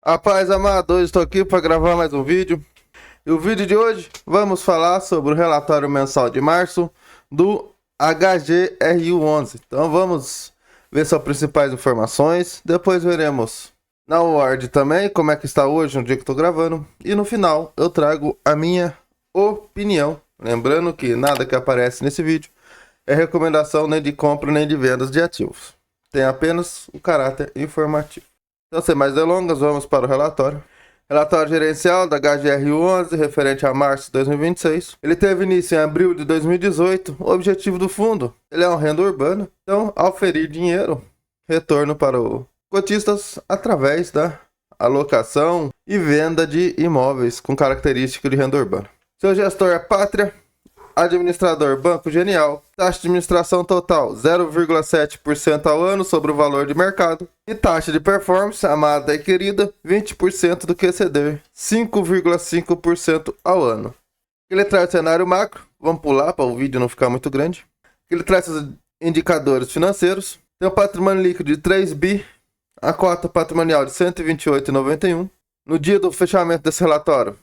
Rapaz amado, hoje estou aqui para gravar mais um vídeo. E o vídeo de hoje vamos falar sobre o relatório mensal de março do HGRU11. Então vamos ver suas principais informações. Depois veremos na Word também como é que está hoje, no dia que estou gravando. E no final eu trago a minha opinião. Lembrando que nada que aparece nesse vídeo é recomendação nem de compra nem de vendas de ativos. Tem apenas o caráter informativo. Então, sem mais delongas, vamos para o relatório. Relatório gerencial da HGRU11, referente a março de 2026. Ele teve início em abril de 2018. O objetivo do fundo, ele é uma renda urbana. Então, ao ferir dinheiro, retorno para os cotistas através da alocação e venda de imóveis com característica de renda urbana. Seu gestor é Pátria. Administrador Banco Genial, taxa de administração total 0,7% ao ano sobre o valor de mercado e taxa de performance, amada e querida, 20% do que exceder 5,5% ao ano. Ele traz o cenário macro, vamos pular para o vídeo não ficar muito grande. Ele traz os indicadores financeiros, tem um patrimônio líquido de 3 bi, a cota patrimonial de 128,91. No dia do fechamento desse relatório,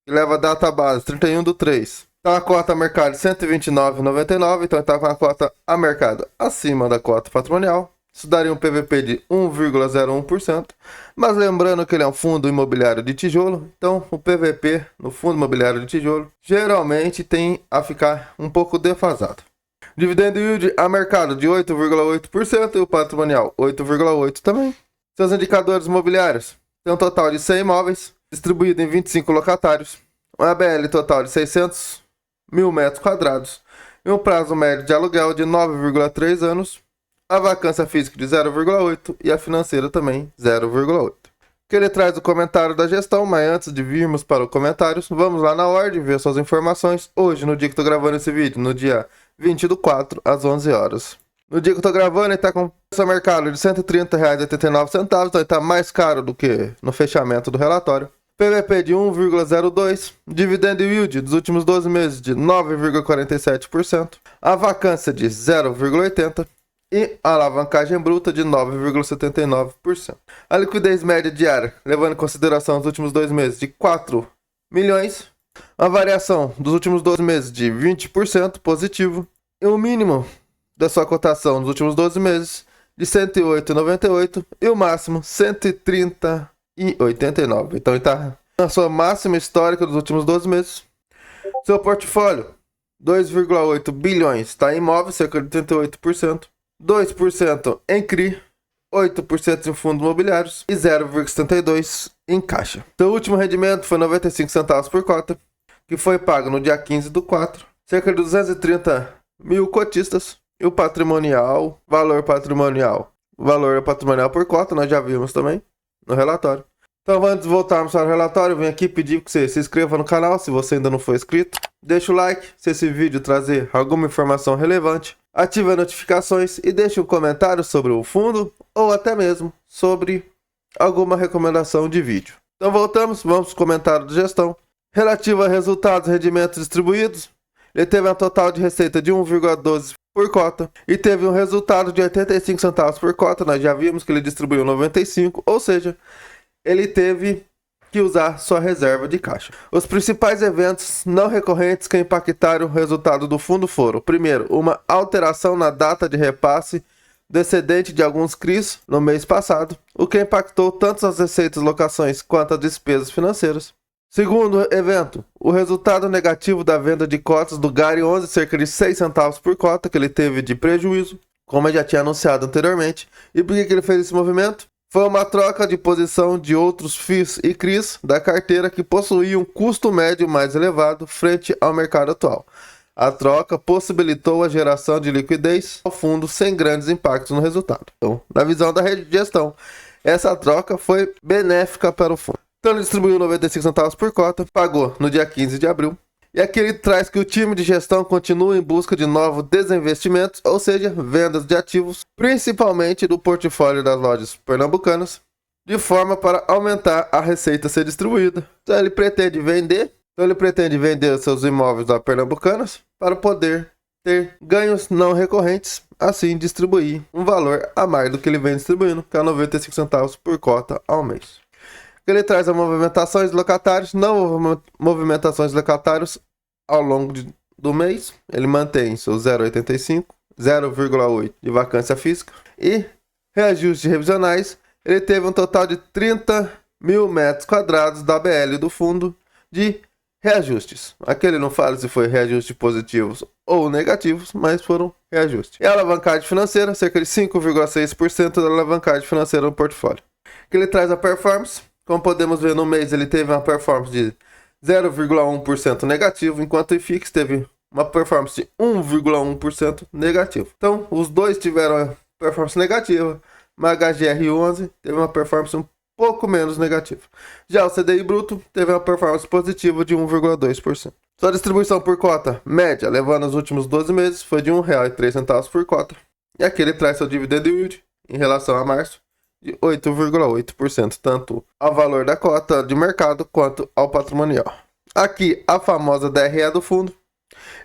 que leva a data base 31/3. Então a cota a mercado de 129,99, então está com a cota a mercado acima da cota patrimonial. Isso daria um PVP de 1,01%, mas lembrando que ele é um fundo imobiliário de tijolo, então o PVP no fundo imobiliário de tijolo geralmente tem a ficar um pouco defasado. Dividendo yield a mercado de 8,8% e o patrimonial 8,8% também. Seus indicadores imobiliários tem um total de 100 imóveis, distribuído em 25 locatários, um ABL total de 600 mil metros quadrados e um prazo médio de aluguel de 9,3 anos, a vacância física de 0,8 e a financeira também 0,8. Que ele traz o comentário da gestão, mas antes de virmos para os comentários, vamos lá na ordem ver suas informações. Hoje, no dia que estou gravando esse vídeo, no dia 20/4, às 11 horas. No dia que eu estou gravando, ele está com preço a mercado de R$ 130,89, então ele está mais caro do que no fechamento do relatório. PVP de 1,02, dividendo yield dos últimos 12 meses de 9,47%, a vacância de 0,80% e a alavancagem bruta de 9,79%. A liquidez média diária, levando em consideração os últimos 2 meses, de 4 milhões, a variação dos últimos 12 meses de 20% positivo e o mínimo da sua cotação nos últimos 12 meses de 108,98 e o máximo 130,89. Então ele está na sua máxima histórica dos últimos 12 meses. Seu portfólio, 2,8 bilhões, está em imóveis, cerca de 38%, 2% em CRI, 8% em fundos imobiliários e 0,72% em caixa. Seu último rendimento foi 95 centavos por cota, que foi pago no dia 15/4, cerca de 230 mil cotistas. E o patrimonial, valor patrimonial por cota, nós já vimos também no relatório. Então, antes de voltarmos para o relatório, eu venho aqui pedir que você se inscreva no canal se você ainda não for inscrito. Deixa o like se esse vídeo trazer alguma informação relevante. Ative as notificações e deixe um comentário sobre o fundo ou até mesmo sobre alguma recomendação de vídeo. Então vamos para os comentários de gestão. Relativo a resultados e rendimentos distribuídos, ele teve um total de receita de 1,12 por cota e teve um resultado de 85 centavos por cota. Nós já vimos que ele distribuiu 95, ou seja, ele teve que usar sua reserva de caixa. Os principais eventos não recorrentes que impactaram o resultado do fundo foram: primeiro, uma alteração na data de repasse do excedente de alguns CRIs no mês passado, o que impactou tanto as receitas locações quanto as despesas financeiras. Segundo evento, o resultado negativo da venda de cotas do GARI 11, cerca de 6 centavos por cota, que ele teve de prejuízo, como eu já tinha anunciado anteriormente. E por que ele fez esse movimento? Foi uma troca de posição de outros FIIs e CRIs da carteira que possuíam um custo médio mais elevado frente ao mercado atual. A troca possibilitou a geração de liquidez ao fundo sem grandes impactos no resultado. Então, na visão da rede de gestão, essa troca foi benéfica para o fundo. Então ele distribuiu 95 centavos por cota, pagou no dia 15 de abril. E aqui ele traz que o time de gestão continua em busca de novos desinvestimentos, ou seja, vendas de ativos, principalmente do portfólio das lojas pernambucanas, de forma para aumentar a receita a ser distribuída. Então ele pretende vender os seus imóveis da Pernambucanas para poder ter ganhos não recorrentes, assim distribuir um valor a mais do que ele vem distribuindo, que é 95 centavos por cota ao mês. Que ele traz as movimentações de locatários, não movimentações de locatários ao longo do mês. Ele mantém seu 0,85, 0,8 de vacância física. E reajustes revisionais, ele teve um total de 30 mil metros quadrados da ABL do fundo de reajustes. Aqui ele não fala se foi reajustes positivos ou negativos, mas foram reajustes. E a alavancagem financeira, cerca de 5,6% da alavancagem financeira no portfólio. Que ele traz a performance. Como podemos ver, no mês ele teve uma performance de 0,1% negativo, enquanto o IFIX teve uma performance de 1,1% negativo. Então, os dois tiveram performance negativa, mas a HGR11 teve uma performance um pouco menos negativa. Já o CDI bruto teve uma performance positiva de 1,2%. Sua distribuição por cota média, levando os últimos 12 meses, foi de R$ 1,03 por cota. E aqui ele traz seu dividend yield em relação a março de 8,8%, tanto ao valor da cota de mercado quanto ao patrimonial. Aqui a famosa DRE do fundo.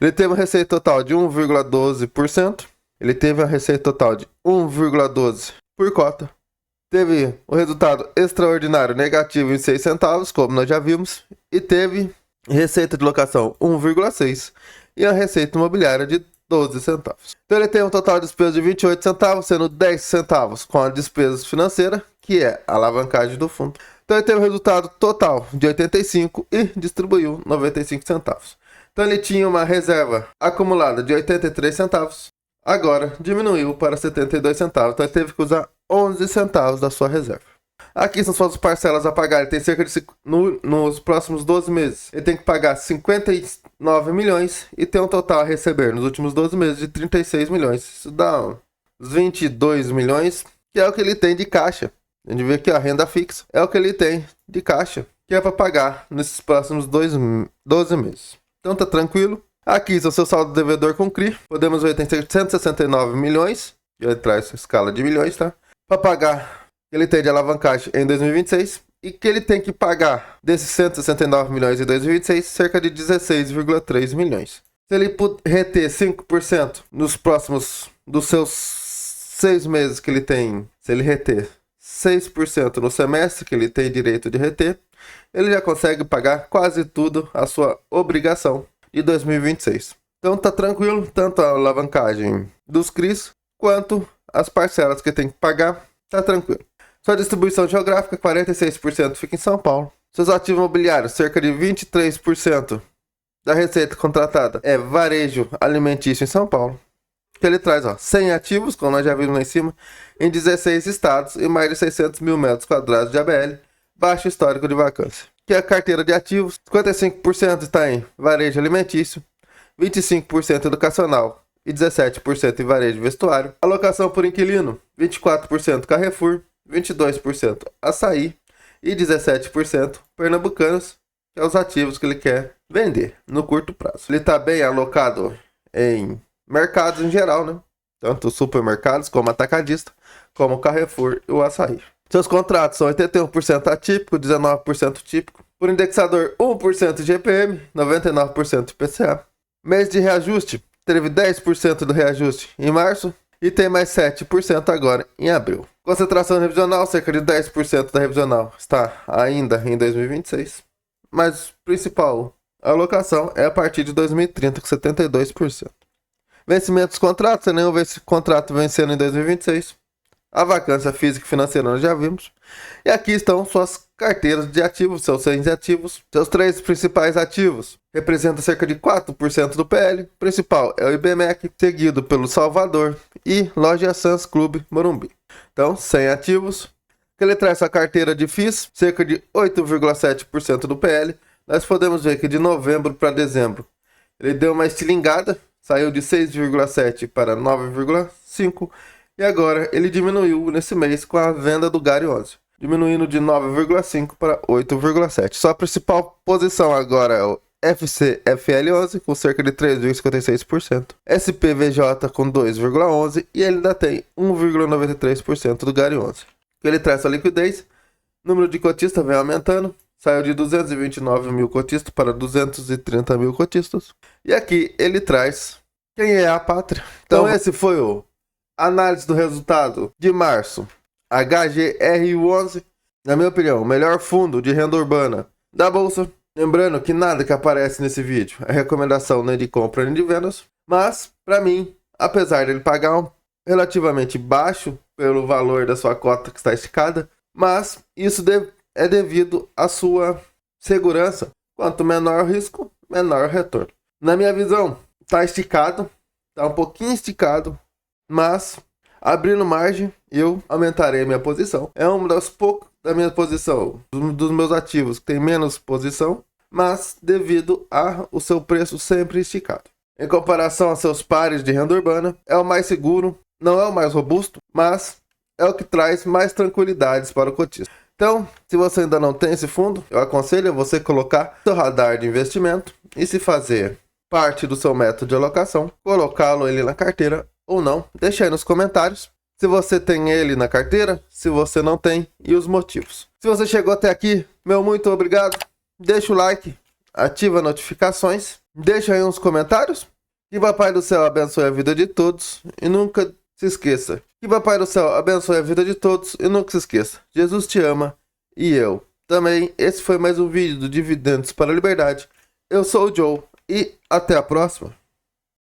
Ele teve uma receita total de 1,12%. Ele teve uma receita total de 1,12 por cota. Teve o resultado extraordinário negativo em 6 centavos, como nós já vimos. E teve receita de locação 1,6 e a receita imobiliária de 12 centavos. Então ele tem um total de despesa de 28 centavos, sendo 10 centavos com a despesa financeira, que é a alavancagem do fundo. Então ele teve um resultado total de 85 e distribuiu 95 centavos. Então ele tinha uma reserva acumulada de 83 centavos, agora diminuiu para 72 centavos. Então ele teve que usar 11 centavos da sua reserva. Aqui são suas parcelas a pagar. Ele tem cerca de nos próximos 12 meses. Ele tem que pagar 59 milhões e tem um total a receber nos últimos 12 meses de 36 milhões. Isso dá uns 22 milhões, que é o que ele tem de caixa. A gente vê aqui a renda fixa é o que ele tem de caixa, que é para pagar nesses próximos 12 meses. Então tá tranquilo. Aqui são seu saldo devedor com CRI. Podemos ver que tem 169 milhões. Ele traz escala de milhões, tá? Para pagar que ele tem de alavancagem em 2026 e que ele tem que pagar desses 169 milhões em 2026, cerca de 16,3 milhões. Se ele reter 5% nos próximos dos seus 6 meses que ele tem, se ele reter 6% no semestre que ele tem direito de reter, ele já consegue pagar quase tudo a sua obrigação de 2026. Então tá tranquilo, tanto a alavancagem dos CRIs quanto as parcelas que tem que pagar, tá tranquilo. Sua distribuição geográfica, 46% fica em São Paulo. Seus ativos imobiliários, cerca de 23% da receita contratada é varejo alimentício em São Paulo. Que ele traz 100 ativos, como nós já vimos lá em cima, em 16 estados e mais de 600 mil metros quadrados de ABL, baixo histórico de vacância. Que é a carteira de ativos, 55% está em varejo alimentício, 25% educacional e 17% em varejo vestuário. Alocação por inquilino, 24% Carrefour, 22% Açaí e 17% Pernambucanos, que é os ativos que ele quer vender no curto prazo. Ele está bem alocado em mercados em geral, né? Tanto supermercados como atacadista, como Carrefour e o Açaí. Seus contratos são 81% atípico, 19% típico. Por indexador, 1% GPM, 99% IPCA. Mês de reajuste, teve 10% do reajuste em março e tem mais 7% agora em abril. Concentração revisional, cerca de 10% da revisional está ainda em 2026. Mas principal alocação é a partir de 2030, com 72%. Vencimento dos contratos, nenhum contrato vencendo em 2026. A vacância física e financeira nós já vimos. E aqui estão suas carteiras de ativos, seus 100 ativos. Seus 3 principais ativos representam cerca de 4% do PL. O principal é o IBMEC, seguido pelo Salvador e Loja Sans Clube Morumbi. Então, 100 ativos. Ele traz sua carteira de FIIs, cerca de 8,7% do PL. Nós podemos ver que de novembro para dezembro ele deu uma estilingada, saiu de 6,7 para 9,5 e agora ele diminuiu nesse mês com a venda do GARI 11, diminuindo de 9,5 para 8,7. Sua principal posição agora é o FCFL11 com cerca de 3,56%, SPVJ com 2,11% e ele ainda tem 1,93% do GARI 11. Ele traz sua liquidez, número de cotistas vem aumentando, saiu de 229 mil cotistas para 230 mil cotistas. E aqui ele traz quem é a pátria. Então esse foi o análise do resultado de março, HGR11. na minha opinião, o melhor fundo de renda urbana da bolsa. Lembrando que nada que aparece nesse vídeo é recomendação nem de compra nem de vendas, mas para mim, apesar dele pagar um relativamente baixo pelo valor da sua cota que está esticada, mas isso é devido à sua segurança. Quanto menor o risco, menor o retorno. Na minha visão, está esticado, está um pouquinho esticado, mas abrindo margem, eu aumentarei a minha posição. É um dos poucos da minha posição, dos meus ativos que tem menos posição, mas devido ao seu preço sempre esticado. Em comparação a seus pares de renda urbana, é o mais seguro, não é o mais robusto, mas é o que traz mais tranquilidades para o cotista. Então, se você ainda não tem esse fundo, eu aconselho você colocar seu radar de investimento e, se fazer parte do seu método de alocação, colocá-lo ele na carteira ou não. Deixa aí nos comentários se você tem ele na carteira, se você não tem e os motivos. Se você chegou até aqui, meu muito obrigado. Deixa o like, ativa as notificações, deixa aí uns comentários. Que Papai do Céu abençoe a vida de todos e nunca se esqueça. Que Papai do Céu abençoe a vida de todos e nunca se esqueça. Jesus te ama e eu também. Esse foi mais um vídeo do Dividendos para a Liberdade. Eu sou o Joe e até a próxima.